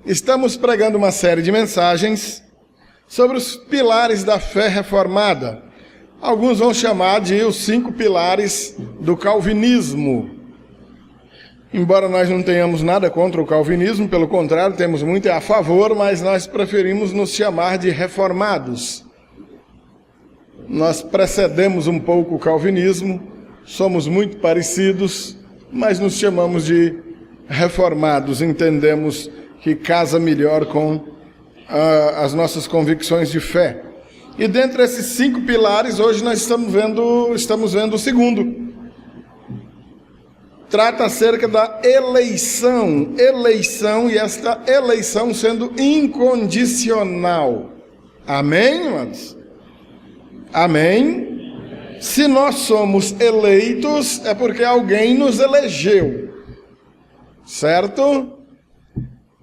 Estamos pregando uma série de mensagens sobre os pilares da fé reformada. Alguns vão chamar de os 5 pilares do calvinismo. Embora nós não tenhamos nada contra o calvinismo, pelo contrário, temos muito a favor, mas nós preferimos nos chamar de reformados. Nós precedemos um pouco o calvinismo, somos muito parecidos, mas nos chamamos de reformados, entendemos que casa melhor com as nossas convicções de fé. E dentre esses 5 pilares, hoje nós estamos vendo o segundo. Trata acerca da eleição, e esta eleição sendo incondicional. Amém, irmãos? Amém? Se nós somos eleitos, é porque alguém nos elegeu, certo?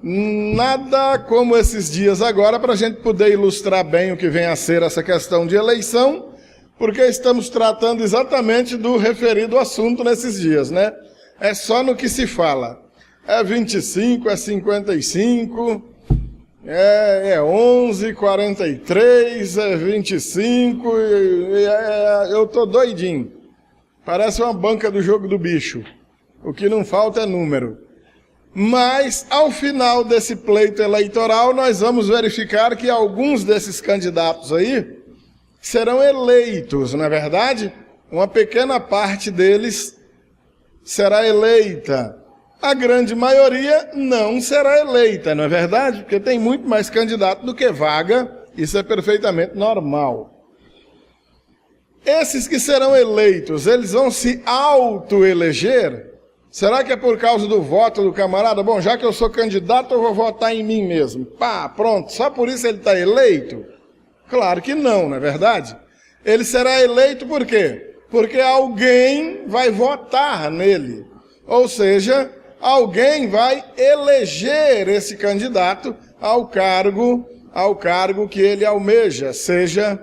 Nada como esses dias agora para a gente poder ilustrar bem o que vem a ser essa questão de eleição, porque estamos tratando exatamente do referido assunto nesses dias, né? É só no que se fala. É 25, é 55, é 11, 43, é 25, eu tô doidinho. Parece uma banca do jogo do bicho. O que não falta é número. Mas, ao final desse pleito eleitoral, nós vamos verificar que alguns desses candidatos aí serão eleitos, não é verdade? Uma pequena parte deles será eleita. A grande maioria não será eleita, não é verdade? Porque tem muito mais candidato do que vaga, isso é perfeitamente normal. Esses que serão eleitos, eles vão se autoeleger? Será que é por causa do voto do camarada? Bom, já que eu sou candidato, eu vou votar em mim mesmo. Pá, pronto, só por isso ele está eleito? Claro que não, não é verdade? Ele será eleito por quê? Porque alguém vai votar nele. Ou seja, alguém vai eleger esse candidato ao cargo que ele almeja, seja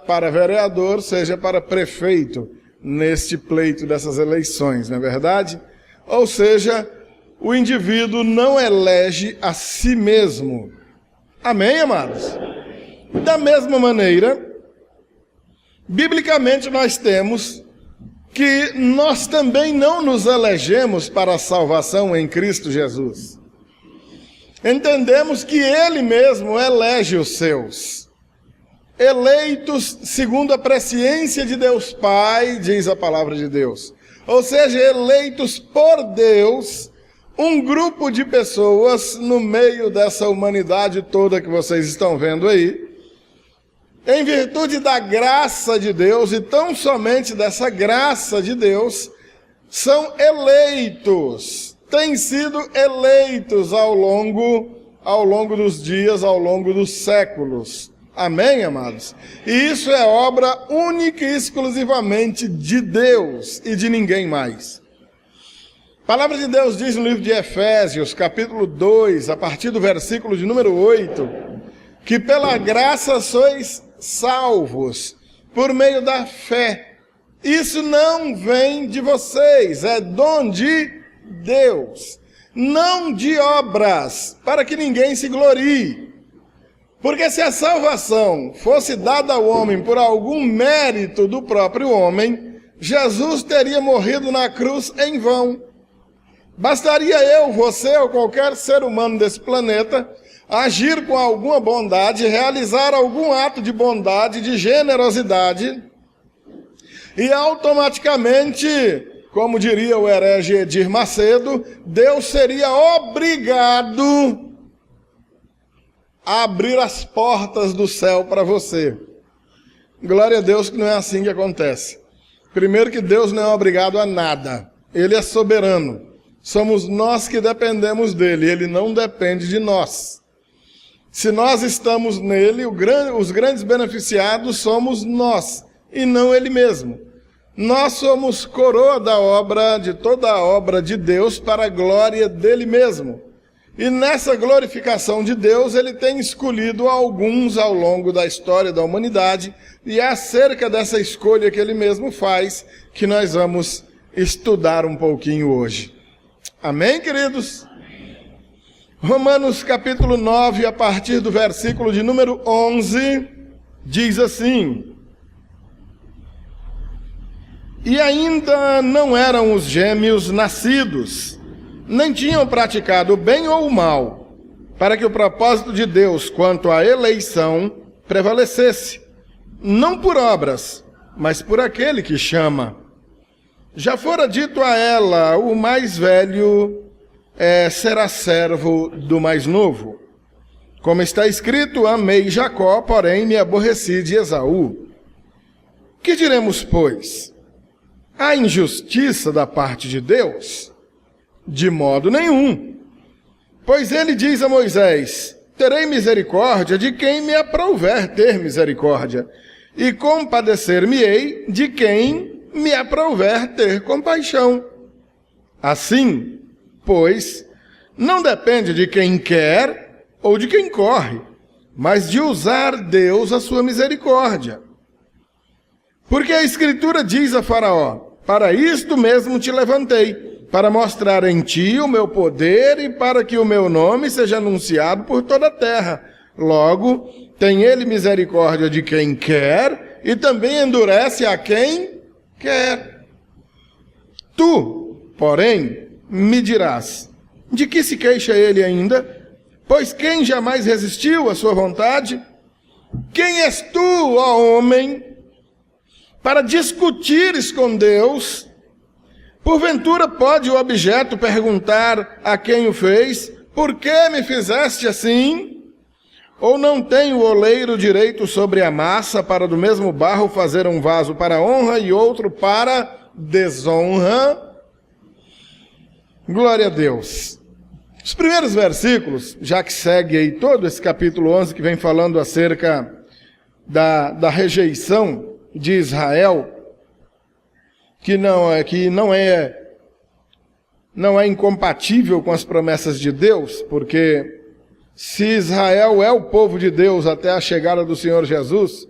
para vereador, seja para prefeito, neste pleito dessas eleições, não é verdade? Ou seja, o indivíduo não elege a si mesmo. Amém, amados? Da mesma maneira, biblicamente nós temos que nós também não nos elegemos para a salvação em Cristo Jesus. Entendemos que Ele mesmo elege os seus. Eleitos segundo a presciência de Deus Pai, diz a palavra de Deus. Ou seja, eleitos por Deus, um grupo de pessoas no meio dessa humanidade toda que vocês estão vendo aí, em virtude da graça de Deus, e tão somente dessa graça de Deus, são eleitos, têm sido eleitos ao longo dos dias, ao longo dos séculos. Amém, amados? E isso é obra única e exclusivamente de Deus e de ninguém mais. A palavra de Deus diz no livro de Efésios, capítulo 2, a partir do versículo de número 8, que pela graça sois salvos, por meio da fé. Isso não vem de vocês, é dom de Deus, não de obras, para que ninguém se glorie. Porque se a salvação fosse dada ao homem por algum mérito do próprio homem, Jesus teria morrido na cruz em vão. Bastaria eu, você ou qualquer ser humano desse planeta agir com alguma bondade, realizar algum ato de bondade, de generosidade, e automaticamente, como diria o herege Edir Macedo, Deus seria obrigado a abrir as portas do céu para você. Glória a Deus que não é assim que acontece. Primeiro que Deus não é obrigado a nada. Ele é soberano. Somos nós que dependemos dele. Ele não depende de nós. Se nós estamos nele, os grandes beneficiados somos nós, e não ele mesmo. Nós somos coroa da obra, de toda a obra de Deus, para a glória dele mesmo. E nessa glorificação de Deus, ele tem escolhido alguns ao longo da história da humanidade, e é acerca dessa escolha que ele mesmo faz, que nós vamos estudar um pouquinho hoje. Amém, queridos? Romanos capítulo 9, a partir do versículo de número 11, diz assim: E ainda não eram os gêmeos nascidos, nem tinham praticado o bem ou o mal, para que o propósito de Deus quanto à eleição prevalecesse, não por obras, mas por aquele que chama. Já fora dito a ela, o mais velho será servo do mais novo. Como está escrito, amei Jacó, porém me aborreci de Esaú. Que diremos, pois? Há injustiça da parte de Deus? De modo nenhum. Pois ele diz a Moisés: terei misericórdia de quem me aprouver ter misericórdia, e compadecer-me-ei de quem me aprouver ter compaixão. Assim, pois, não depende de quem quer ou de quem corre, mas de usar Deus a sua misericórdia. Porque a Escritura diz a Faraó: para isto mesmo te levantei, para mostrar em ti o meu poder e para que o meu nome seja anunciado por toda a terra. Logo, tem ele misericórdia de quem quer e também endurece a quem quer. Tu, porém, me dirás: de que se queixa ele ainda? Pois quem jamais resistiu à sua vontade? Quem és tu, ó homem, para discutires com Deus? Porventura pode o objeto perguntar a quem o fez: por que me fizeste assim? Ou não tem o oleiro direito sobre a massa para do mesmo barro fazer um vaso para honra e outro para desonra? Glória a Deus. Os primeiros versículos, já que segue aí todo esse capítulo 11 que vem falando acerca da rejeição de Israel, que não é incompatível com as promessas de Deus, porque se Israel é o povo de Deus até a chegada do Senhor Jesus,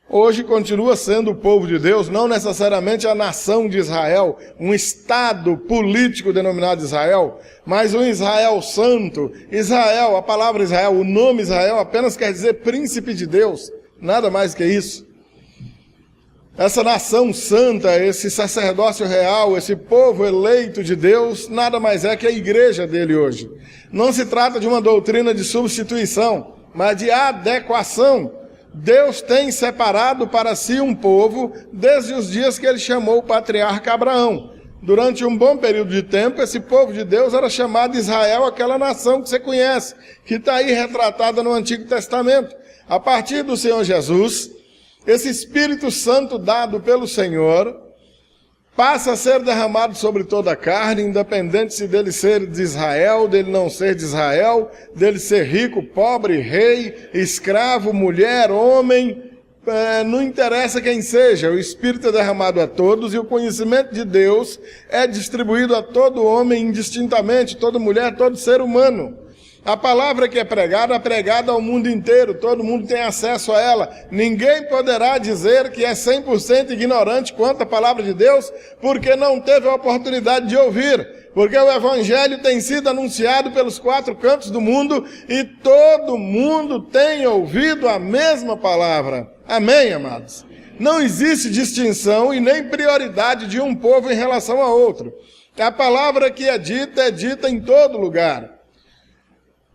hoje continua sendo o povo de Deus, não necessariamente a nação de Israel, um estado político denominado Israel, mas um Israel santo. Israel, a palavra Israel, o nome Israel apenas quer dizer príncipe de Deus, nada mais que isso. Essa nação santa, esse sacerdócio real, esse povo eleito de Deus, nada mais é que a igreja dele hoje. Não se trata de uma doutrina de substituição, mas de adequação. Deus tem separado para si um povo desde os dias que ele chamou o patriarca Abraão. Durante um bom período de tempo, esse povo de Deus era chamado Israel, aquela nação que você conhece, que está aí retratada no Antigo Testamento. A partir do Senhor Jesus, esse Espírito Santo dado pelo Senhor passa a ser derramado sobre toda a carne, independente se dele ser de Israel, dele não ser de Israel, dele ser rico, pobre, rei, escravo, mulher, homem, não interessa quem seja, o Espírito é derramado a todos e o conhecimento de Deus é distribuído a todo homem indistintamente, toda mulher, todo ser humano. A palavra que é pregada ao mundo inteiro, todo mundo tem acesso a ela. Ninguém poderá dizer que é 100% ignorante quanto à palavra de Deus, porque não teve a oportunidade de ouvir. Porque o Evangelho tem sido anunciado pelos 4 cantos do mundo e todo mundo tem ouvido a mesma palavra. Amém, amados? Não existe distinção e nem prioridade de um povo em relação a outro. A palavra que é dita em todo lugar.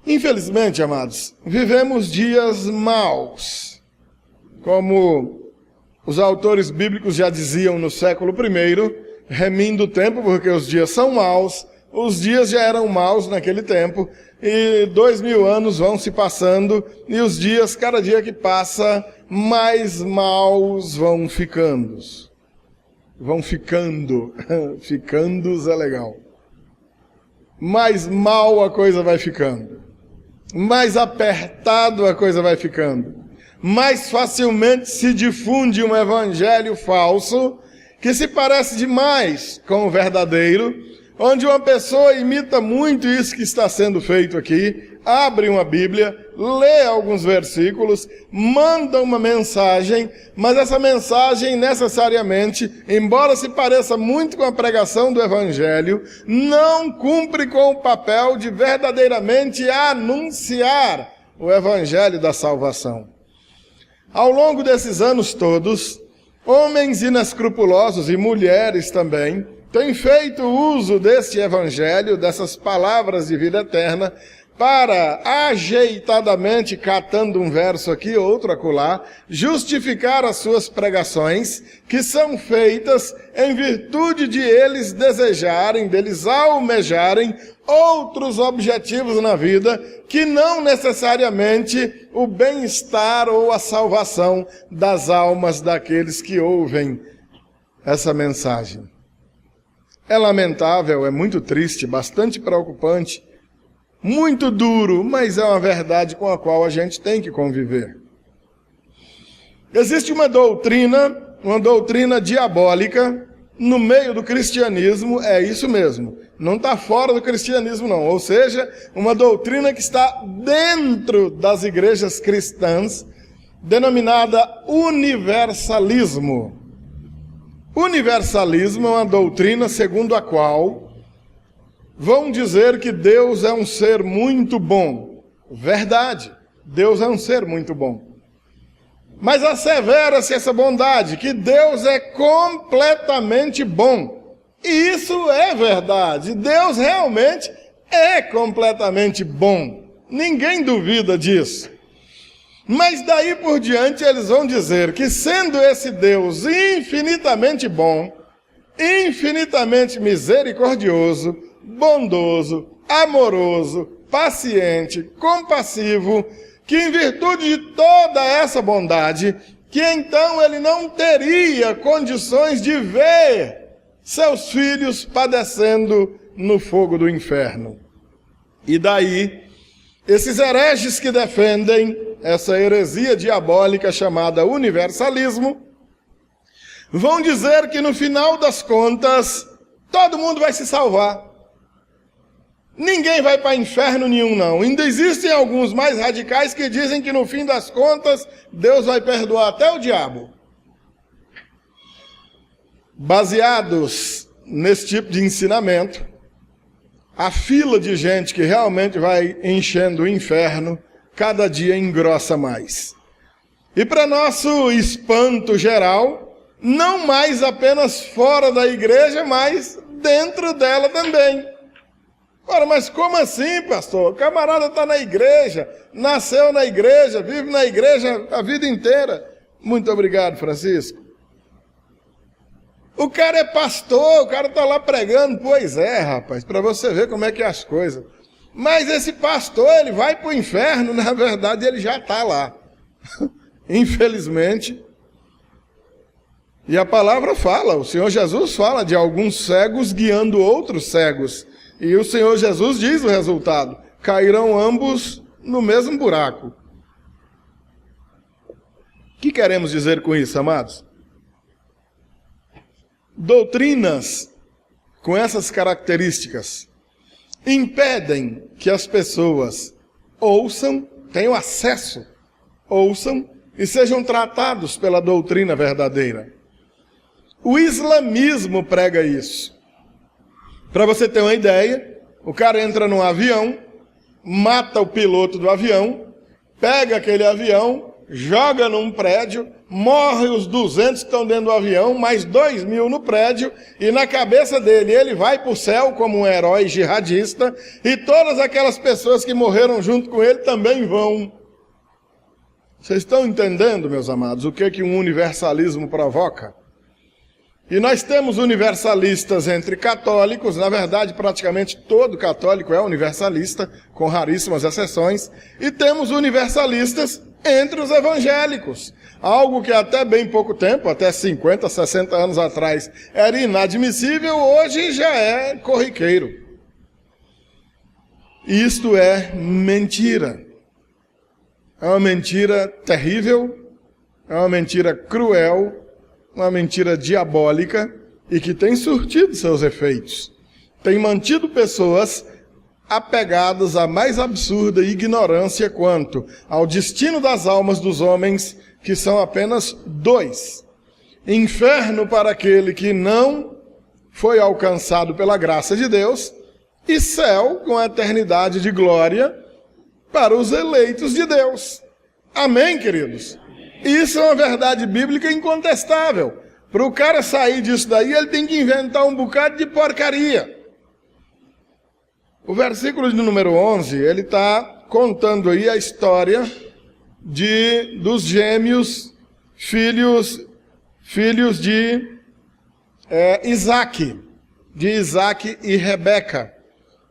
Infelizmente, amados, vivemos dias maus. Como os autores bíblicos já diziam no século I, remindo o tempo, porque os dias são maus, os dias já eram maus naquele tempo, e 2000 anos vão se passando, e os dias, cada dia que passa, mais maus vão ficando. Ficandos é legal. Mais mal a coisa vai ficando. Mais apertado a coisa vai ficando. Mais facilmente se difunde um evangelho falso que se parece demais com o verdadeiro, onde uma pessoa imita muito isso que está sendo feito aqui, abre uma Bíblia, lê alguns versículos, manda uma mensagem, mas essa mensagem necessariamente, embora se pareça muito com a pregação do Evangelho, não cumpre com o papel de verdadeiramente anunciar o Evangelho da salvação. Ao longo desses anos todos, homens inescrupulosos e mulheres também têm feito uso deste Evangelho, dessas palavras de vida eterna, para, ajeitadamente, catando um verso aqui, outro acolá, justificar as suas pregações, que são feitas em virtude de eles desejarem, deles almejarem outros objetivos na vida, que não necessariamente o bem-estar ou a salvação das almas daqueles que ouvem essa mensagem. É lamentável, é muito triste, bastante preocupante, muito duro, mas é uma verdade com a qual a gente tem que conviver. Existe uma doutrina diabólica no meio do cristianismo, é isso mesmo, não está fora do cristianismo não, ou seja, uma doutrina que está dentro das igrejas cristãs, denominada universalismo. Universalismo é uma doutrina segundo a qual vão dizer que Deus é um ser muito bom. Verdade, Deus é um ser muito bom. Mas assevera-se essa bondade, que Deus é completamente bom. E isso é verdade, Deus realmente é completamente bom. Ninguém duvida disso. Mas daí por diante eles vão dizer que sendo esse Deus infinitamente bom, infinitamente misericordioso, bondoso, amoroso, paciente, compassivo, que em virtude de toda essa bondade, que então ele não teria condições de ver seus filhos padecendo no fogo do inferno. E daí, esses hereges que defendem essa heresia diabólica chamada universalismo, vão dizer que no final das contas, todo mundo vai se salvar. Ninguém vai para inferno nenhum, não. Ainda existem alguns mais radicais que dizem que no fim das contas, Deus vai perdoar até o diabo. Baseados nesse tipo de ensinamento, a fila de gente que realmente vai enchendo o inferno, cada dia engrossa mais. E para nosso espanto geral, não mais apenas fora da igreja, mas dentro dela também. Ora, mas como assim, pastor? O camarada está na igreja, nasceu na igreja, vive na igreja a vida inteira. Muito obrigado, Francisco. O cara é pastor, o cara está lá pregando. Pois é, rapaz, para você ver como é que é as coisas. Mas esse pastor, ele vai para o inferno, na verdade ele já está lá. Infelizmente. E a palavra fala, o Senhor Jesus fala de alguns cegos guiando outros cegos. E o Senhor Jesus diz o resultado: cairão ambos no mesmo buraco. O que queremos dizer com isso, amados? Doutrinas com essas características impedem que as pessoas ouçam, tenham acesso, ouçam e sejam tratados pela doutrina verdadeira. O islamismo prega isso. Para você ter uma ideia, o cara entra num avião, mata o piloto do avião, pega aquele avião, joga num prédio, morre os 200 que estão dentro do avião, mais 2.000 no prédio, e na cabeça dele ele vai para o céu como um herói jihadista, e todas aquelas pessoas que morreram junto com ele também vão. Vocês estão entendendo, meus amados, o que um universalismo provoca? E nós temos universalistas entre católicos, na verdade praticamente todo católico é universalista, com raríssimas exceções, e temos universalistas entre os evangélicos, algo que até bem pouco tempo, até 50, 60 anos atrás, era inadmissível, hoje já é corriqueiro. Isto é mentira. É uma mentira terrível, é uma mentira cruel, uma mentira diabólica e que tem surtido seus efeitos. Tem mantido pessoas apegados à mais absurda ignorância quanto ao destino das almas dos homens, que são apenas dois: inferno para aquele que não foi alcançado pela graça de Deus, e céu com a eternidade de glória para os eleitos de Deus. Amém, queridos? Isso é uma verdade bíblica incontestável. Para o cara sair disso daí, ele tem que inventar um bocado de porcaria. O versículo de número 11, ele está contando aí a história dos gêmeos, filhos de Isaac e Rebeca,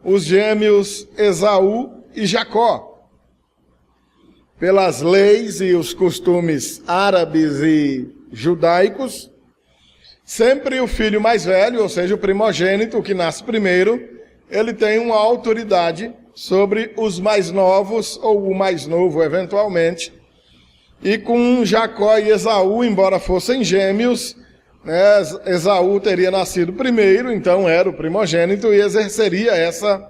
os gêmeos Esaú e Jacó. Pelas leis e os costumes árabes e judaicos, sempre o filho mais velho, ou seja, o primogênito, o que nasce primeiro, ele tem uma autoridade sobre os mais novos, ou o mais novo eventualmente. E com Jacó e Esaú, embora fossem gêmeos, né, Esaú teria nascido primeiro, então era o primogênito e exerceria essa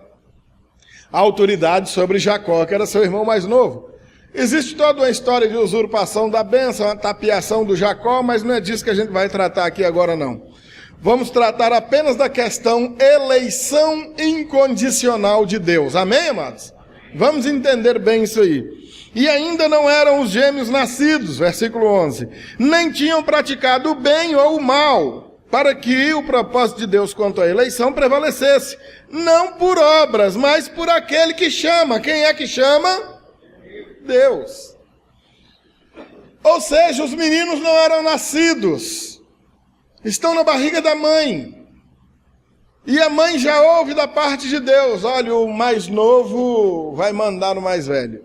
autoridade sobre Jacó, que era seu irmão mais novo. Existe toda uma história de usurpação da bênção, a tapiação do Jacó, mas não é disso que a gente vai tratar aqui agora não. Vamos tratar apenas da questão eleição incondicional de Deus. Amém, amados? Vamos entender bem isso aí. E ainda não eram os gêmeos nascidos, versículo 11, nem tinham praticado o bem ou o mal, para que o propósito de Deus quanto à eleição prevalecesse. Não por obras, mas por aquele que chama. Quem é que chama? Deus. Ou seja, os meninos não eram nascidos. Estão na barriga da mãe. E a mãe já ouve da parte de Deus: olha, o mais novo vai mandar no mais velho.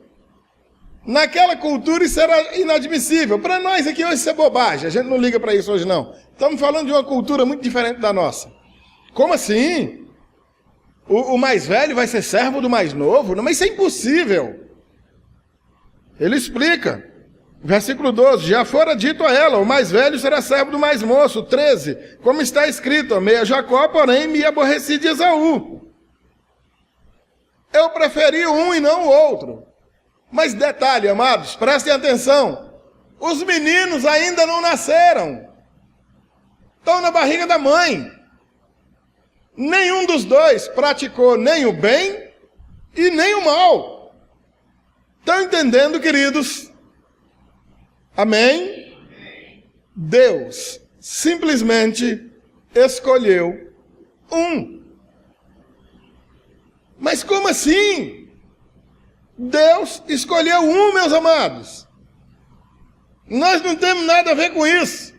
Naquela cultura isso era inadmissível. Para nós aqui hoje isso é bobagem. A gente não liga para isso hoje não. Estamos falando de uma cultura muito diferente da nossa. Como assim? O mais velho vai ser servo do mais novo? Não, mas isso é impossível. Ele explica. Versículo 12, já fora dito a ela: o mais velho será servo do mais moço. 13, como está escrito: amei a Jacó, porém me aborreci de Esaú. Eu preferi um e não o outro. Mas detalhe, amados, prestem atenção: os meninos ainda não nasceram, estão na barriga da mãe. Nenhum dos dois praticou nem o bem e nem o mal. Estão entendendo, queridos? Amém? Deus simplesmente escolheu um. Mas como assim? Deus escolheu um, meus amados. Nós não temos nada a ver com isso.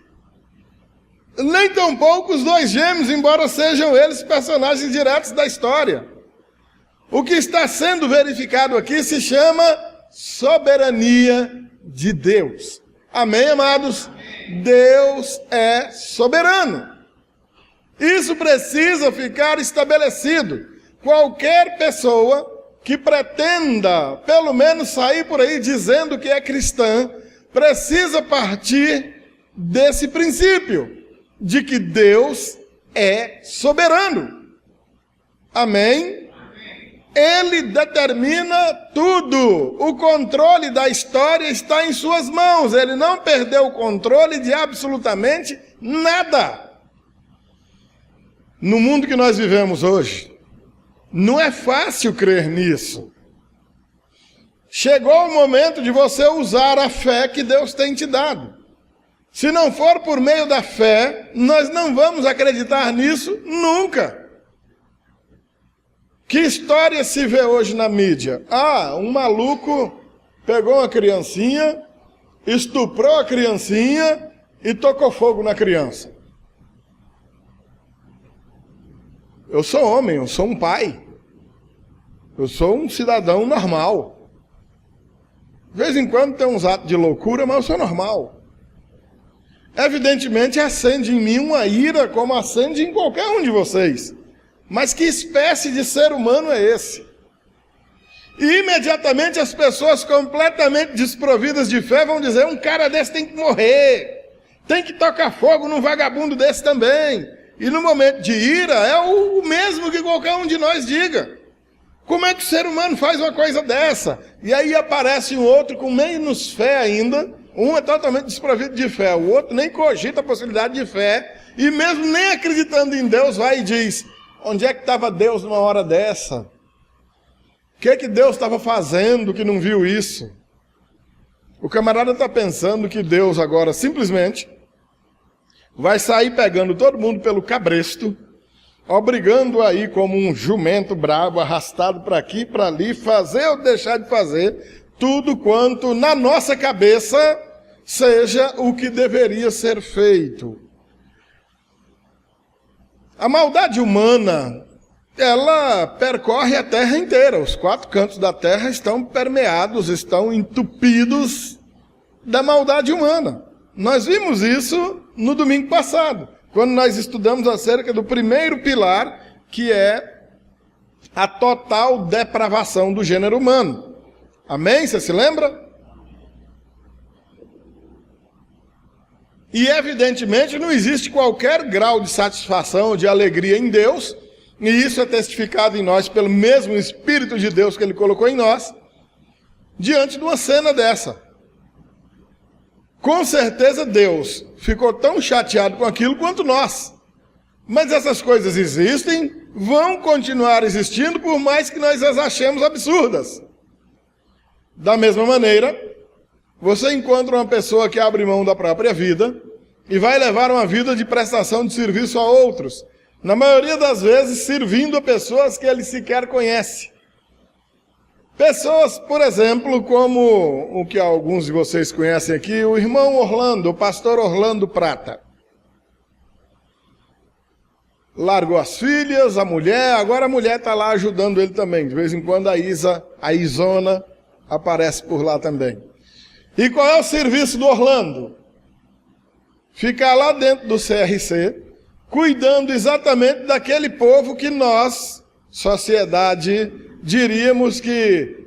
Nem tampouco os dois gêmeos, embora sejam eles personagens diretos da história. O que está sendo verificado aqui se chama soberania de Deus. Amém, amados? Deus é soberano. Isso precisa ficar estabelecido. Qualquer pessoa que pretenda, pelo menos, sair por aí dizendo que é cristã, precisa partir desse princípio, de que Deus é soberano. Amém? Ele determina tudo. O controle da história está em suas mãos. Ele não perdeu o controle de absolutamente nada. No mundo que nós vivemos hoje, não é fácil crer nisso. Chegou o momento de você usar a fé que Deus tem te dado. Se não for por meio da fé, nós não vamos acreditar nisso nunca. Que história se vê hoje na mídia? Ah, um maluco pegou uma criancinha, estuprou a criancinha e tocou fogo na criança. Eu sou homem, eu sou um pai. Eu sou um cidadão normal. De vez em quando tem uns atos de loucura, mas eu sou normal. Evidentemente acende em mim uma ira como acende em qualquer um de vocês. Mas que espécie de ser humano é esse? E imediatamente as pessoas completamente desprovidas de fé vão dizer: um cara desse tem que morrer, tem que tocar fogo num vagabundo desse também. E no momento de ira é o mesmo que qualquer um de nós diga. Como é que o ser humano faz uma coisa dessa? E aí aparece um outro com menos fé ainda, um é totalmente desprovido de fé, o outro nem cogita a possibilidade de fé, e mesmo nem acreditando em Deus, vai e diz, onde é que estava Deus numa hora dessa? O que Deus estava fazendo que não viu isso? O camarada está pensando que Deus agora simplesmente vai sair pegando todo mundo pelo cabresto, obrigando aí como um jumento bravo, arrastado para aqui e para ali, fazer ou deixar de fazer, tudo quanto na nossa cabeça seja o que deveria ser feito. A maldade humana, ela percorre a terra inteira. Os 4 cantos da terra estão permeados, estão entupidos da maldade humana. Nós vimos isso no domingo passado, quando nós estudamos acerca do primeiro pilar, que é a total depravação do gênero humano. Amém? Você se lembra? E evidentemente não existe qualquer grau de satisfação, de alegria em Deus, e isso é testificado em nós pelo mesmo Espírito de Deus que Ele colocou em nós, diante de uma cena dessa. Com certeza Deus ficou tão chateado com aquilo quanto nós. Mas essas coisas existem, vão continuar existindo, por mais que nós as achemos absurdas. Da mesma maneira, você encontra uma pessoa que abre mão da própria vida e vai levar uma vida de prestação de serviço a outros. Na maioria das vezes, servindo a pessoas que ele sequer conhece. Pessoas, por exemplo, como o que alguns de vocês conhecem aqui, o irmão Orlando, o pastor Orlando Prata. Largou as filhas, a mulher, agora a mulher está lá ajudando ele também. De vez em quando a Isona, aparece por lá também. E qual é o serviço do Orlando? Ficar lá dentro do CRC, cuidando exatamente daquele povo que nós, sociedade, diríamos que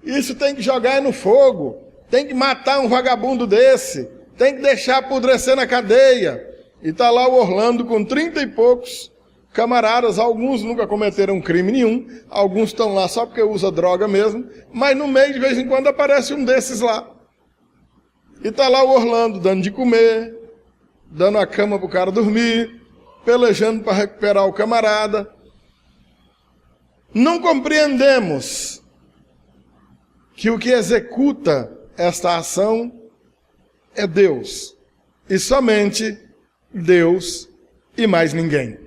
isso tem que jogar no fogo, tem que matar um vagabundo desse, tem que deixar apodrecer na cadeia. E está lá o Orlando com 30 e poucos camaradas, alguns nunca cometeram crime nenhum, alguns estão lá só porque usa droga mesmo, mas no meio de vez em quando aparece um desses lá. E está lá o Orlando dando de comer, dando a cama para o cara dormir, pelejando para recuperar o camarada. Não compreendemos que o que executa esta ação é Deus, e somente Deus e mais ninguém.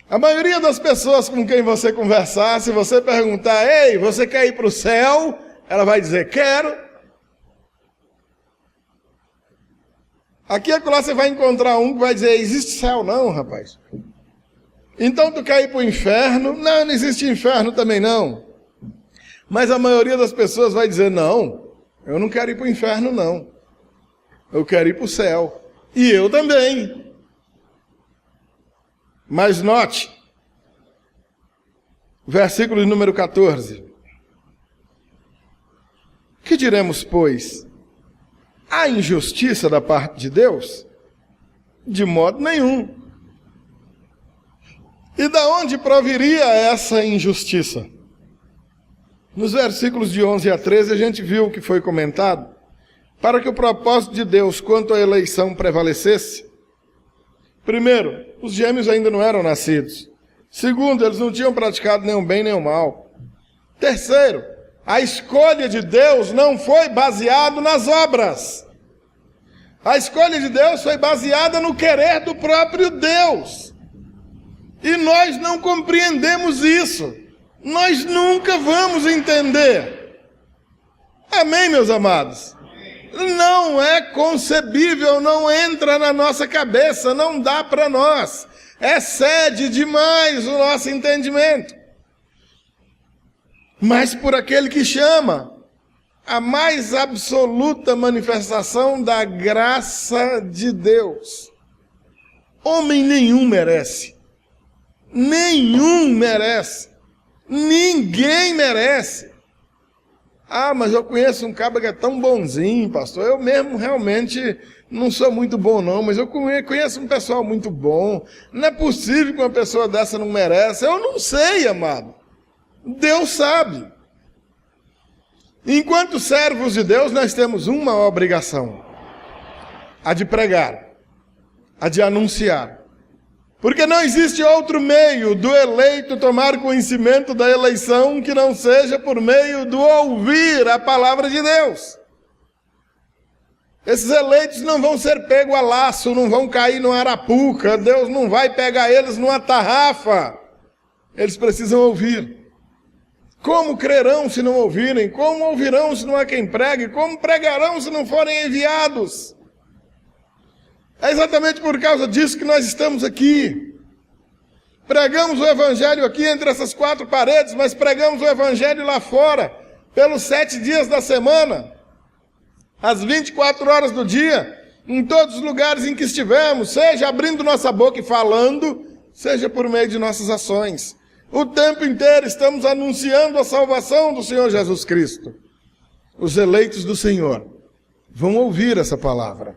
A maioria das pessoas com quem você conversar, se você perguntar, ei, você quer ir para o céu? Ela vai dizer, quero. Aqui e acolá você vai encontrar um que vai dizer, existe céu não, rapaz. Então tu quer ir para o inferno? Não, não existe inferno também não. Mas a maioria das pessoas vai dizer, não, eu não quero ir para o inferno não. Eu quero ir para o céu. E eu também. Mas note, versículo número 14. Que diremos, pois? Há injustiça da parte de Deus? De modo nenhum. E da onde proviria essa injustiça? Nos versículos de 11 a 13 a gente viu o que foi comentado. Para que o propósito de Deus quanto à eleição prevalecesse, primeiro, os gêmeos ainda não eram nascidos. Segundo, eles não tinham praticado nem o bem nem o mal. Terceiro, a escolha de Deus não foi baseada nas obras. A escolha de Deus foi baseada no querer do próprio Deus. E nós não compreendemos isso. Nós nunca vamos entender. Amém, meus amados? Não é concebível, não entra na nossa cabeça, não dá para nós. Excede demais o nosso entendimento. Mas por aquele que chama, a mais absoluta manifestação da graça de Deus. Homem nenhum merece. Nenhum merece. Ninguém merece. Ah, mas eu conheço um cabra que é tão bonzinho, pastor. Eu mesmo realmente não sou muito bom não, mas eu conheço um pessoal muito bom. Não é possível que uma pessoa dessa não merece. Eu não sei, amado. Deus sabe. Enquanto servos de Deus, nós temos uma obrigação: a de pregar, a de anunciar. Porque não existe outro meio do eleito tomar conhecimento da eleição que não seja por meio do ouvir a palavra de Deus. Esses eleitos não vão ser pegos a laço, não vão cair numa arapuca, Deus não vai pegar eles numa tarrafa. Eles precisam ouvir. Como crerão se não ouvirem? Como ouvirão se não há quem pregue? Como pregarão se não forem enviados? É exatamente por causa disso que nós estamos aqui. Pregamos o evangelho aqui entre essas quatro paredes, mas pregamos o evangelho lá fora, pelos 7 dias da semana, às 24 horas do dia, em todos os lugares em que estivermos, seja abrindo nossa boca e falando, seja por meio de nossas ações. O tempo inteiro estamos anunciando a salvação do Senhor Jesus Cristo. Os eleitos do Senhor vão ouvir essa palavra.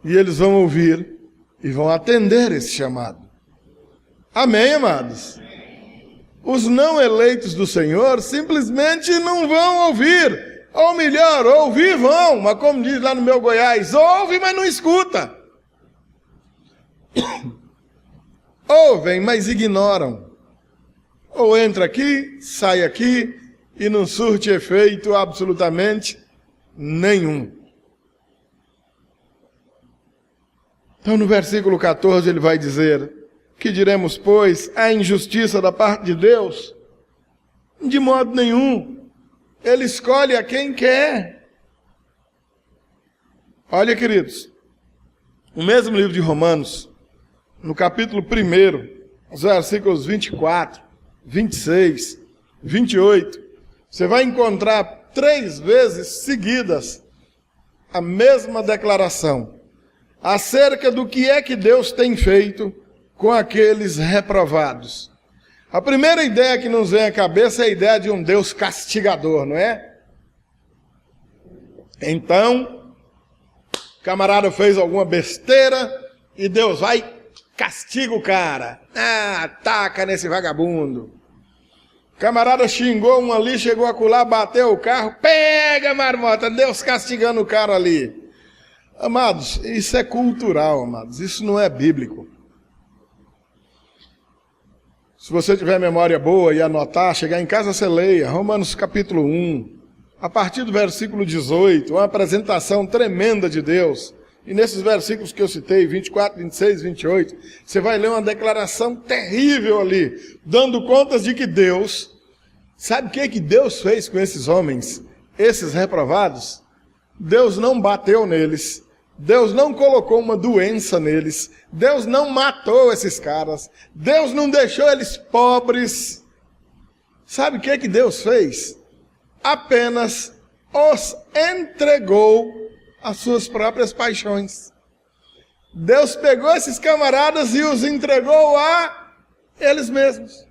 E eles vão ouvir e vão atender esse chamado. Amém, amados? Os não eleitos do Senhor simplesmente não vão ouvir. Ou melhor, ouvir vão, mas como diz lá no meu Goiás, ouve, mas não escuta. Ouvem, mas ignoram. Ou entra aqui, sai aqui e não surte efeito absolutamente nenhum. Então no versículo 14 ele vai dizer: que diremos, pois, a injustiça da parte de Deus? De modo nenhum. Ele escolhe a quem quer. Olha, queridos, o mesmo livro de Romanos, no capítulo 1, os versículos 24, 26, 28, você vai encontrar 3 vezes seguidas a mesma declaração acerca do que é que Deus tem feito com aqueles reprovados. A primeira ideia que nos vem à cabeça é a ideia de um Deus castigador, não é? Então, o camarada fez alguma besteira e Deus vai e castiga o cara. Ataca nesse vagabundo. O camarada xingou um ali, chegou a acolá, bateu o carro, pega, marmota, Deus castigando o cara ali. Amados, isso é cultural, amados, isso não é bíblico. Se você tiver memória boa e anotar, chegar em casa, você leia Romanos capítulo 1, a partir do versículo 18, uma apresentação tremenda de Deus. E nesses versículos que eu citei, 24, 26, 28, você vai ler uma declaração terrível ali, dando contas de que Deus, sabe o que Deus fez com esses homens, esses reprovados? Deus não bateu neles, Deus não colocou uma doença neles, Deus não matou esses caras, Deus não deixou eles pobres. Sabe o que Deus fez? Apenas os entregou às suas próprias paixões. Deus pegou esses camaradas e os entregou a eles mesmos.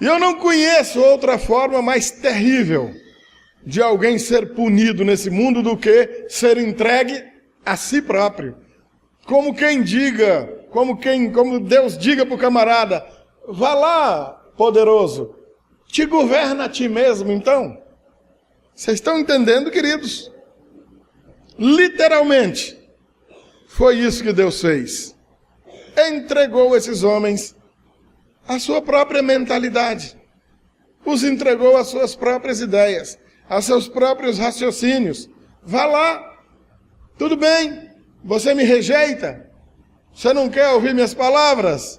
E eu não conheço outra forma mais terrível de alguém ser punido nesse mundo do que ser entregue a si próprio. Como quem diga, como Deus diga para o camarada: vá lá, poderoso, te governa a ti mesmo, então. Vocês estão entendendo, queridos? Literalmente, foi isso que Deus fez. Entregou esses homens à sua própria mentalidade. Os entregou às suas próprias ideias, a seus próprios raciocínios. Vá lá, tudo bem, você me rejeita, você não quer ouvir minhas palavras,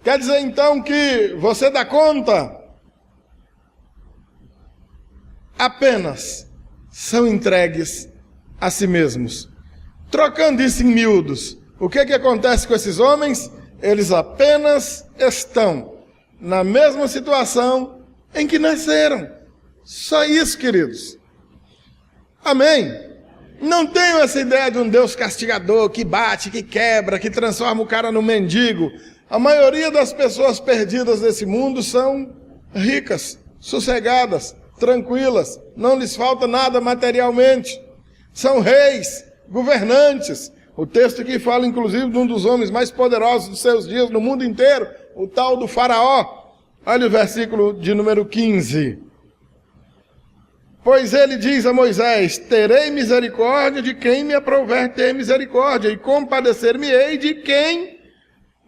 quer dizer então que você dá conta? Apenas são entregues a si mesmos. Trocando isso em miúdos, o que acontece com esses homens? Eles apenas estão na mesma situação em que nasceram. Só isso, queridos. Amém? Não tenho essa ideia de um Deus castigador, que bate, que quebra, que transforma o cara no mendigo. A maioria das pessoas perdidas desse mundo são ricas, sossegadas, tranquilas, não lhes falta nada materialmente. São reis, governantes. O texto aqui fala, inclusive, de um dos homens mais poderosos dos seus dias no mundo inteiro, o tal do Faraó. Olha o versículo de número 15. Pois ele diz a Moisés: terei misericórdia de quem me aprouver ter misericórdia, e compadecer-me-ei de quem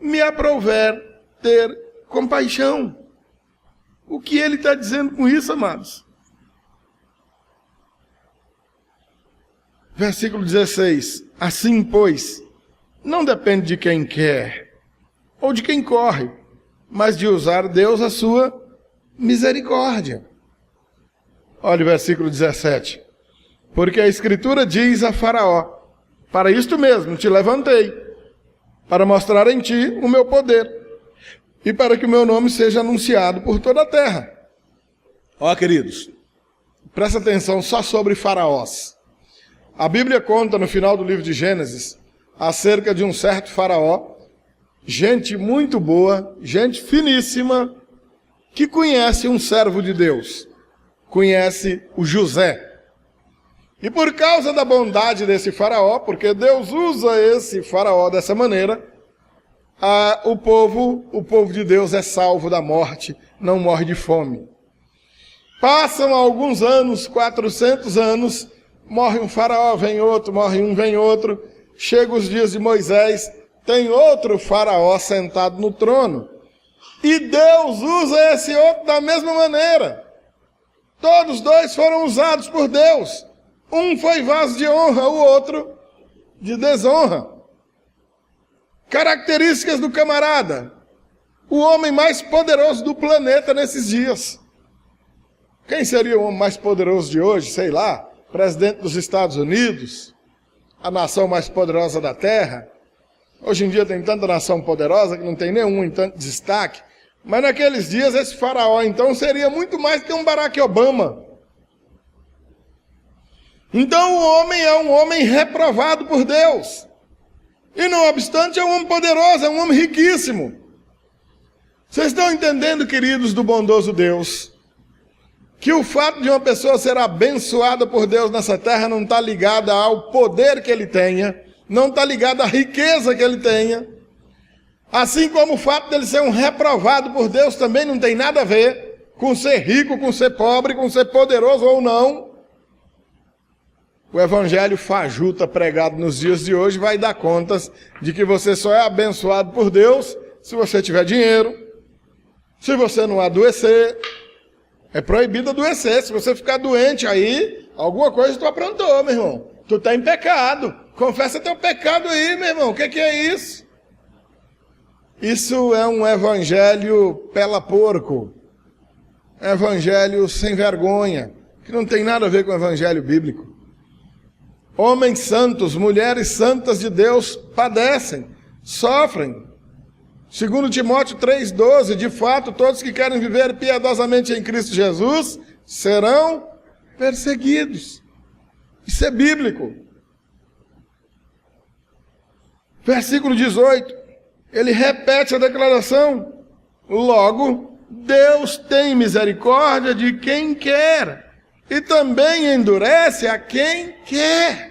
me aprouver ter compaixão. O que ele está dizendo com isso, amados? Versículo 16. Assim, pois, não depende de quem quer, ou de quem corre, mas de usar Deus a sua misericórdia. Olha o versículo 17. Porque a Escritura diz a Faraó: para isto mesmo te levantei, para mostrar em ti o meu poder, e para que o meu nome seja anunciado por toda a terra. Ó, queridos, presta atenção só sobre faraós. A Bíblia conta no final do livro de Gênesis acerca de um certo faraó, gente muito boa, gente finíssima, que conhece um servo de Deus, conhece o José. E por causa da bondade desse faraó, porque Deus usa esse faraó dessa maneira, o povo de Deus é salvo da morte, não morre de fome. Passam alguns anos, 400 anos, morre um faraó, vem outro, morre um, vem outro. Chega os dias de Moisés, tem outro faraó sentado no trono. E Deus usa esse outro da mesma maneira. Todos dois foram usados por Deus. Um foi vaso de honra, o outro de desonra. Características do camarada: o homem mais poderoso do planeta nesses dias. Quem seria o homem mais poderoso de hoje? Sei lá, presidente dos Estados Unidos, a nação mais poderosa da Terra. Hoje em dia tem tanta nação poderosa que não tem nenhum em tanto destaque. Mas naqueles dias esse faraó então seria muito mais que um Barack Obama. Então o homem é um homem reprovado por Deus. E não obstante é um homem poderoso, é um homem riquíssimo. Vocês estão entendendo, queridos, do bondoso Deus, que o fato de uma pessoa ser abençoada por Deus nessa terra não está ligado ao poder que ele tenha, não está ligado à riqueza que ele tenha. Assim como o fato dele ser um reprovado por Deus também não tem nada a ver com ser rico, com ser pobre, com ser poderoso ou não. O evangelho fajuta pregado nos dias de hoje vai dar contas de que você só é abençoado por Deus se você tiver dinheiro, se você não adoecer. É proibido adoecer. Se você ficar doente aí, alguma coisa tu aprontou, meu irmão. Tu está em pecado. Confessa teu pecado aí, meu irmão. O que é isso? Isso é um evangelho pela porco. Evangelho sem vergonha, que não tem nada a ver com o evangelho bíblico. Homens santos, mulheres santas de Deus padecem, sofrem. Segundo Timóteo 3,12, de fato, todos que querem viver piedosamente em Cristo Jesus serão perseguidos. Isso é bíblico. Versículo 18, ele repete a declaração. Logo, Deus tem misericórdia de quem quer e também endurece a quem quer.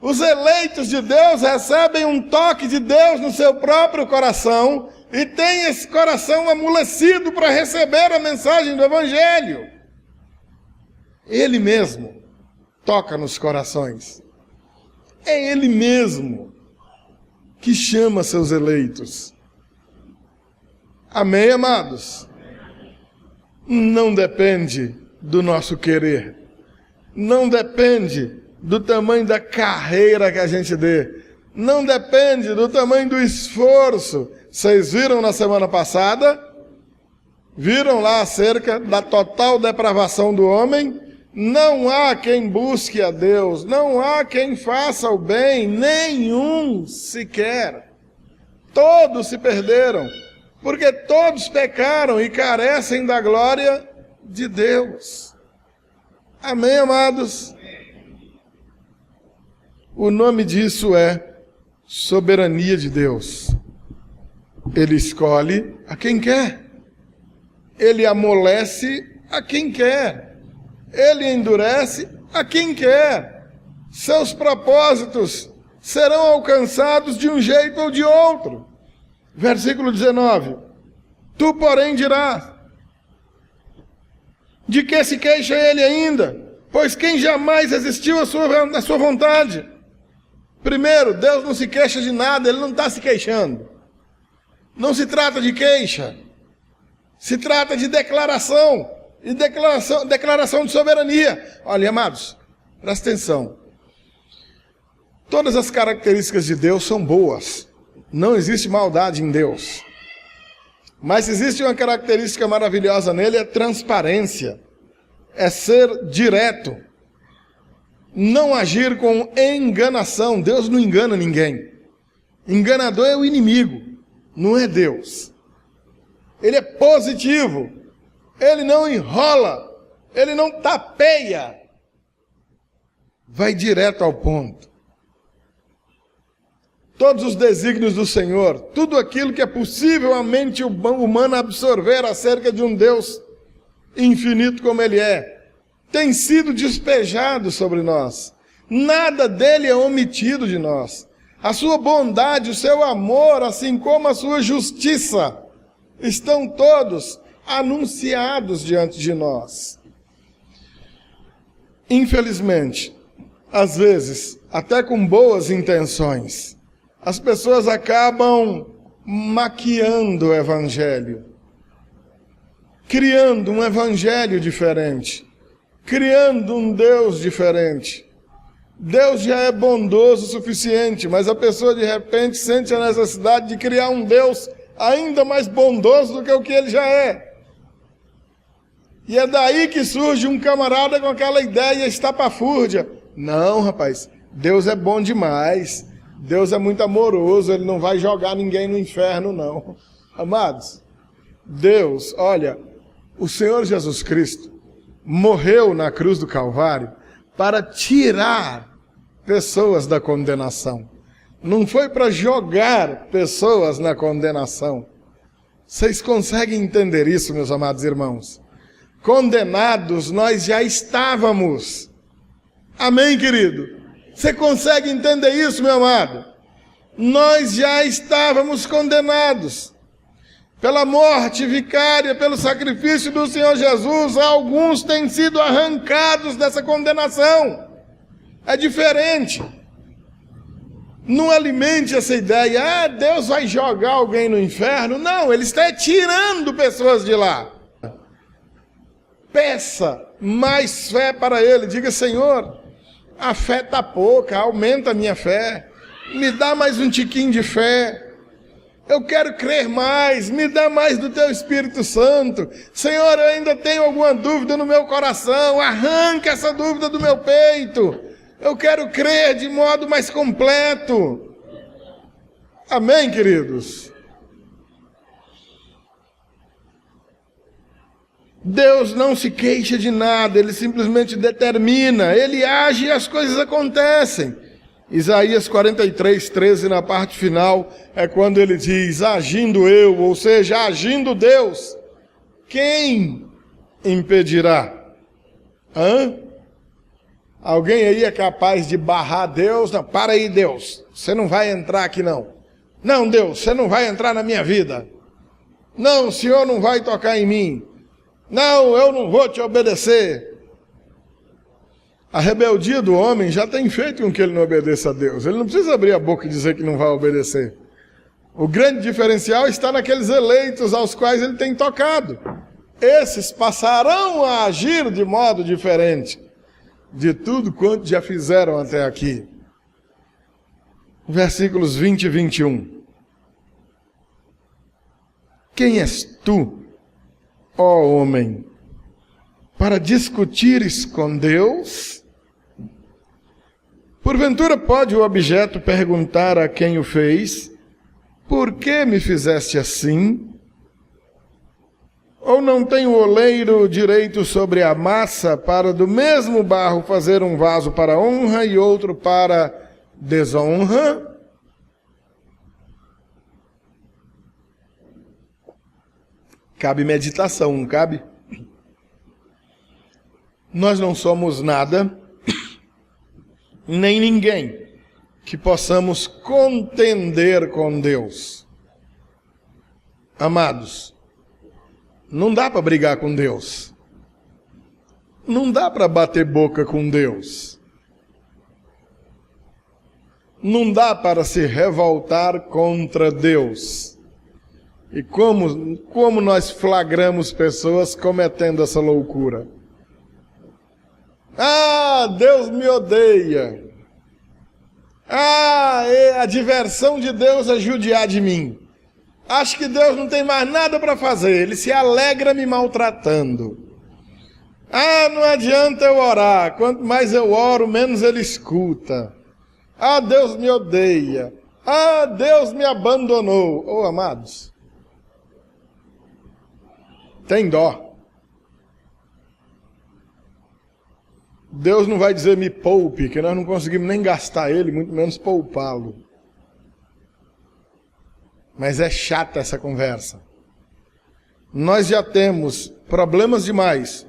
Os eleitos de Deus recebem um toque de Deus no seu próprio coração e têm esse coração amolecido para receber a mensagem do Evangelho. Ele mesmo toca nos corações. É Ele mesmo que chama seus eleitos. Amém, amados? Não depende do nosso querer. Não depende do tamanho da carreira que a gente dê. Não depende do tamanho do esforço. Vocês viram na semana passada? Viram lá acerca da total depravação do homem? Não há quem busque a Deus, não há quem faça o bem, nenhum sequer. Todos se perderam, porque todos pecaram e carecem da glória de Deus. Amém, amados? O nome disso é soberania de Deus. Ele escolhe a quem quer. Ele amolece a quem quer. Ele endurece a quem quer. Seus propósitos serão alcançados de um jeito ou de outro. Versículo 19. Tu, porém, dirás: de que se queixa ele ainda? Pois quem jamais resistiu à sua vontade? Primeiro, Deus não se queixa de nada, Ele não está se queixando. Não se trata de queixa. Se trata de declaração. E declaração de soberania. Olha, amados, presta atenção. Todas as características de Deus são boas. Não existe maldade em Deus. Mas existe uma característica maravilhosa nele, é transparência. É ser direto. Não agir com enganação. Deus não engana ninguém. Enganador é o inimigo, não é Deus. Ele é positivo. Ele não enrola. Ele não tapeia. Vai direto ao ponto. Todos os desígnios do Senhor, tudo aquilo que é possível a mente humana absorver acerca de um Deus infinito como Ele é, tem sido despejado sobre nós. Nada dele é omitido de nós. A sua bondade, o seu amor, assim como a sua justiça, estão todos anunciados diante de nós. Infelizmente, às vezes, até com boas intenções, as pessoas acabam maquiando o evangelho, criando um evangelho diferente, criando um Deus diferente. Deus já é bondoso o suficiente, mas a pessoa de repente sente a necessidade de criar um Deus ainda mais bondoso do que o que ele já é. E é daí que surge um camarada com aquela ideia estapafúrdia. Não, rapaz, Deus é bom demais. Deus é muito amoroso, Ele não vai jogar ninguém no inferno, não. Amados, Deus, olha, o Senhor Jesus Cristo morreu na cruz do Calvário para tirar pessoas da condenação. Não foi para jogar pessoas na condenação. Vocês conseguem entender isso, meus amados irmãos? Condenados nós já estávamos. Amém, querido? Você consegue entender isso, meu amado? Nós já estávamos condenados. Pela morte vicária, pelo sacrifício do Senhor Jesus, alguns têm sido arrancados dessa condenação. É diferente. Não alimente essa ideia, Deus vai jogar alguém no inferno. Não, Ele está tirando pessoas de lá. Peça mais fé para Ele. Diga: Senhor, a fé está pouca, aumenta a minha fé. Me dá mais um tiquinho de fé. Eu quero crer mais, me dá mais do Teu Espírito Santo. Senhor, eu ainda tenho alguma dúvida no meu coração. Arranca essa dúvida do meu peito. Eu quero crer de modo mais completo. Amém, queridos? Deus não se queixa de nada, Ele simplesmente determina, Ele age e as coisas acontecem. Isaías 43:13, na parte final, é quando ele diz: agindo eu, ou seja, agindo Deus, quem impedirá? Alguém aí é capaz de barrar Deus? Não, para aí, Deus, você não vai entrar aqui não. Não, Deus, você não vai entrar na minha vida. Não, o Senhor não vai tocar em mim. Não, eu não vou te obedecer. A rebeldia do homem já tem feito com que ele não obedeça a Deus. Ele não precisa abrir a boca e dizer que não vai obedecer. O grande diferencial está naqueles eleitos aos quais ele tem tocado. Esses passarão a agir de modo diferente de tudo quanto já fizeram até aqui. Versículos 20 e 21. Quem és tu, ó homem, para discutires com Deus? Porventura pode o objeto perguntar a quem o fez: por que me fizeste assim? Ou não tem o oleiro direito sobre a massa para do mesmo barro fazer um vaso para honra e outro para desonra? Cabe meditação, não cabe? Nós não somos nada, nem ninguém, que possamos contender com Deus. Amados, não dá para brigar com Deus. Não dá para bater boca com Deus. Não dá para se revoltar contra Deus. E como nós flagramos pessoas cometendo essa loucura? Ah, Deus me odeia. Ah, a diversão de Deus é judiar de mim. Acho que Deus não tem mais nada para fazer, Ele se alegra me maltratando. Ah, não adianta eu orar, quanto mais eu oro, menos Ele escuta. Ah, Deus me odeia. Ah, Deus me abandonou. Oh, amados, tem dó. Deus não vai dizer me poupe, que nós não conseguimos nem gastar Ele, muito menos poupá-lo. Mas é chata essa conversa. Nós já temos problemas demais,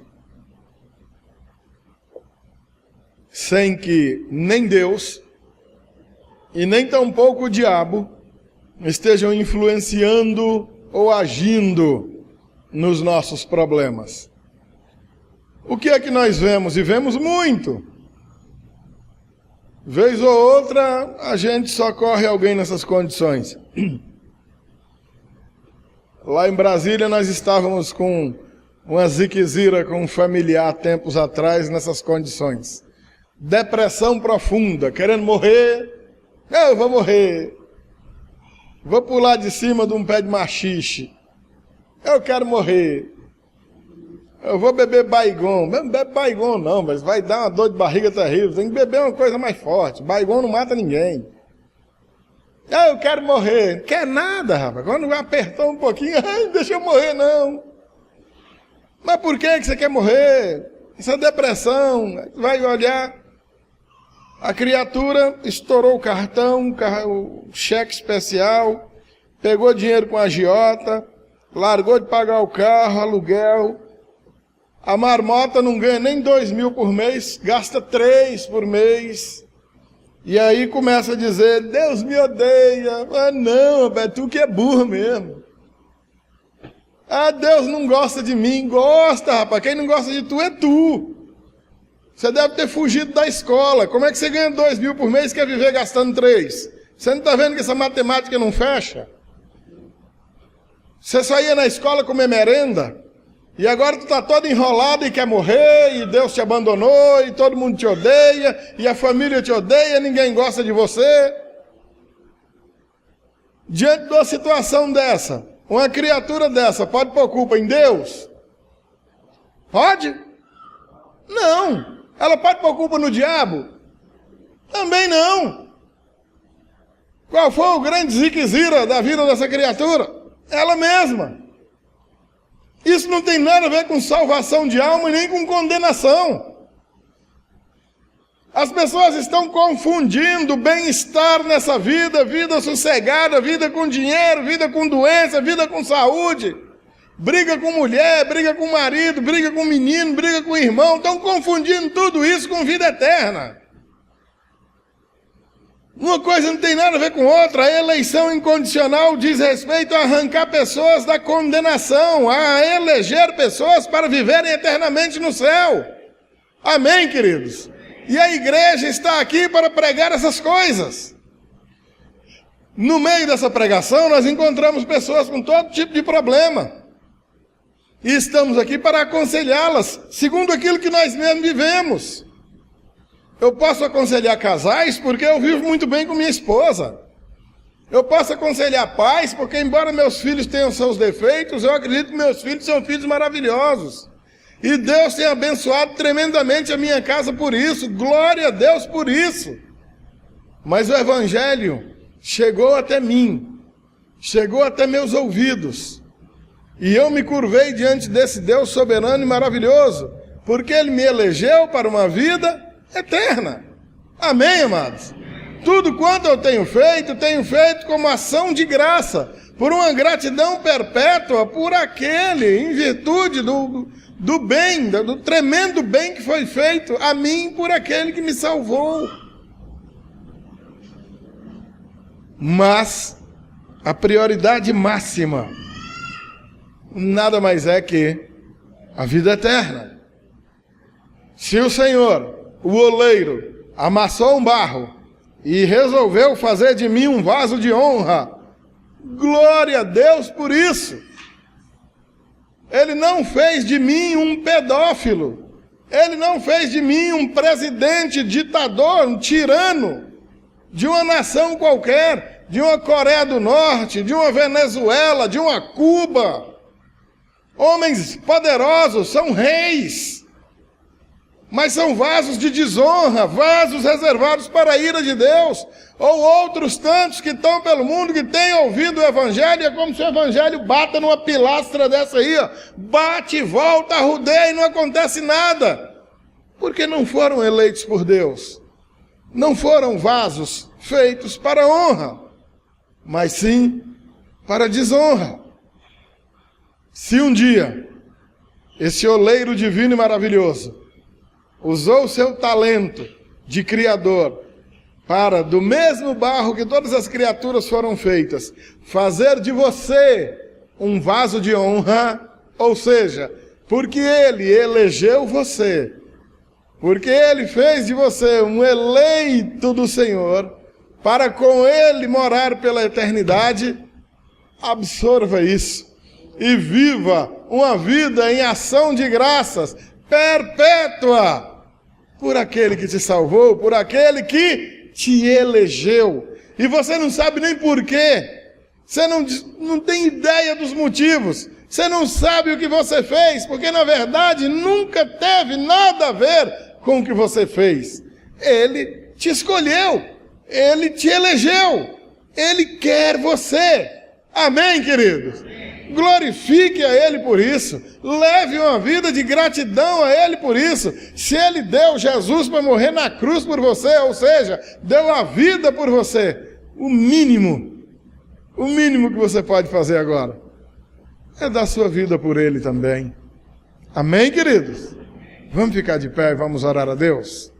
sem que nem Deus e nem tampouco o diabo estejam influenciando ou agindo nos nossos problemas. O que é que nós vemos? E vemos muito. Vez ou outra, a gente socorre alguém nessas condições. Lá em Brasília, nós estávamos com uma ziquezira com um familiar tempos atrás nessas condições. Depressão profunda, querendo morrer. Eu vou morrer. Vou pular de cima de um pé de machixe. Eu quero morrer. Eu vou beber Baygon. Não bebe Baygon não, mas vai dar uma dor de barriga terrível. Tem que beber uma coisa mais forte. Baygon não mata ninguém. Eu quero morrer. Não quer nada, rapaz. Quando apertou um pouquinho, ai, deixa eu morrer, não. Mas por que você quer morrer? Isso é depressão. Vai olhar. A criatura estourou o cartão, o cheque especial, pegou dinheiro com a agiota, largou de pagar o carro, aluguel. A marmota não ganha nem 2.000 por mês, gasta 3 por mês. E aí começa a dizer, Deus me odeia. Ah, não, é tu que é burro mesmo. Ah, Deus não gosta de mim. Gosta, rapaz. Quem não gosta de tu é tu. Você deve ter fugido da escola. Como é que você ganha 2.000 por mês e quer viver gastando 3? Você não está vendo que essa matemática não fecha? Você só ia na escola comer merenda, e agora tu está todo enrolado e quer morrer, e Deus te abandonou, e todo mundo te odeia, e a família te odeia, ninguém gosta de você. Diante de uma situação dessa, uma criatura dessa pode pôr culpa em Deus? Pode? Não. Ela pode pôr culpa no diabo? Também não. Qual foi o grande ziquezira da vida dessa criatura? Ela mesma. Isso não tem nada a ver com salvação de alma e nem com condenação. As pessoas estão confundindo bem-estar nessa vida, vida sossegada, vida com dinheiro, vida com doença, vida com saúde. Briga com mulher, briga com marido, briga com menino, briga com irmão. Estão confundindo tudo isso com vida eterna. Uma coisa não tem nada a ver com outra. A eleição incondicional diz respeito a arrancar pessoas da condenação, a eleger pessoas para viverem eternamente no céu. Amém, queridos? E a igreja está aqui para pregar essas coisas. No meio dessa pregação, nós encontramos pessoas com todo tipo de problema. E estamos aqui para aconselhá-las, segundo aquilo que nós mesmos vivemos. Eu posso aconselhar casais, porque eu vivo muito bem com minha esposa. Eu posso aconselhar pais, porque embora meus filhos tenham seus defeitos, eu acredito que meus filhos são filhos maravilhosos. E Deus tem abençoado tremendamente a minha casa por isso. Glória a Deus por isso. Mas o Evangelho chegou até mim, chegou até meus ouvidos. E eu me curvei diante desse Deus soberano e maravilhoso, porque Ele me elegeu para uma vida eterna. Amém, amados? Tudo quanto eu tenho feito como ação de graça, por uma gratidão perpétua por aquele, em virtude do bem, do tremendo bem que foi feito a mim por aquele que me salvou. Mas a prioridade máxima nada mais é que a vida eterna. Se o Senhor, o oleiro, amassou um barro e resolveu fazer de mim um vaso de honra, glória a Deus por isso. Ele não fez de mim um pedófilo. Ele não fez de mim um presidente ditador, um tirano de uma nação qualquer, de uma Coreia do Norte, de uma Venezuela, de uma Cuba. Homens poderosos são reis, mas são vasos de desonra, vasos reservados para a ira de Deus. Ou outros tantos que estão pelo mundo, que têm ouvido o Evangelho, é como se o Evangelho bata numa pilastra dessa aí, ó. Bate, volta, arrudeia e não acontece nada. Porque não foram eleitos por Deus. Não foram vasos feitos para honra, mas sim para desonra. Se um dia esse oleiro divino e maravilhoso usou o seu talento de criador para, do mesmo barro que todas as criaturas foram feitas, fazer de você um vaso de honra, ou seja, porque ele elegeu você, porque ele fez de você um eleito do Senhor, para com ele morar pela eternidade, absorva isso e viva uma vida em ação de graças perpétua por aquele que te salvou, por aquele que te elegeu. E você não sabe nem porquê. Você não tem ideia dos motivos. Você não sabe o que você fez, porque na verdade nunca teve nada a ver com o que você fez. Ele te escolheu. Ele te elegeu. Ele quer você. Amém, queridos? Glorifique a Ele por isso. Leve uma vida de gratidão a Ele por isso. Se Ele deu Jesus para morrer na cruz por você, ou seja, deu a vida por você, o mínimo que você pode fazer agora é dar sua vida por Ele também. Amém, queridos? Vamos ficar de pé e vamos orar a Deus?